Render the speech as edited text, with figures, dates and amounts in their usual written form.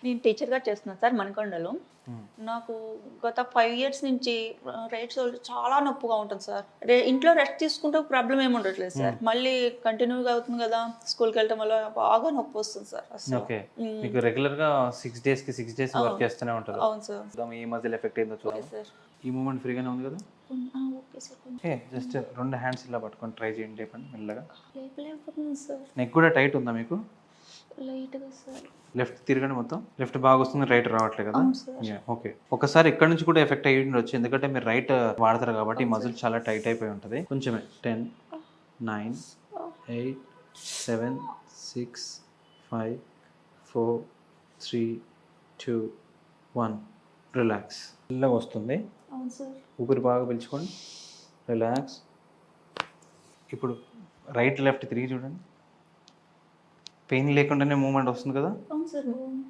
నేను టీచర్‌గా చేస్తున్నాను సార్ మణికొండలో. నాకు గత 5 ఇయర్స్ నుంచి రైట్ షోల్డర్ చాలా నొప్పిగా ఉంటుంది సార్. ఇంట్లో రెస్ట్ తీసుకుంటే ప్రాబ్లమ్ ఏమి ఉండట్లేదు సార్. మళ్ళీ కంటిన్యూగా అవుతుంది కదా! స్కూల్‌కెళ్ళటం వల్ల బాగా నొప్పొస్తుంది సార్ అసలు. ఓకే. మీకు రెగ్యులర్‌గా 6 డేస్‌కి 6 డేస్ వర్క్ చేస్తూనే ఉంటారు. అవును సార్. చూద్దాం ఏ మజిల్ ఎఫెక్ట్ అయిందో ఓకే చూద్దాం. సార్. ఈ మూవ్‌మెంట్ ఫ్రీగానే ఉంది కదా? Okay sir. Okay. Just 2 hands ఇలా పట్టుకొని ట్రై చేయండి లేపండి మెల్లగా. లేపలేకపోతున్నాను సార్. నెక్ కూడా టైట్ ఉందా మీకు? లైట్‌గా సార్. లెఫ్ట్ తిరగండి మొత్తం. లెఫ్ట్ బాగా వస్తుంది, రైట్ రావట్లేదు కదా? అవును సార్. యాహ్! ఓకే. ఒకసారి ఇక్కడ నుంచి కూడా ఎఫెక్ట్ అయ్యి ఉండొచ్చు. ఎందుకంటే మీరు రైట్ వాడతారు కాబట్టి ఈ మజిల్ చాలా టైట్ అయిపోయి ఉంటది. కొంచెమే 10, 9, 8, 7, 6, 5, 4, 3, 2, 1. రిలాక్స్. మెల్లగా వస్తుంది. అవును సార్. ఊపిరి బాగా పీల్చుకోండి. రిలాక్స్. ఇప్పుడు రైట్, లెఫ్ట్ తిరిగి చూడండి. పెయిన్ లేకుండానే మూవ్‌మెంట్ వస్తుంది కదా? అవును సార్. బాగుంది.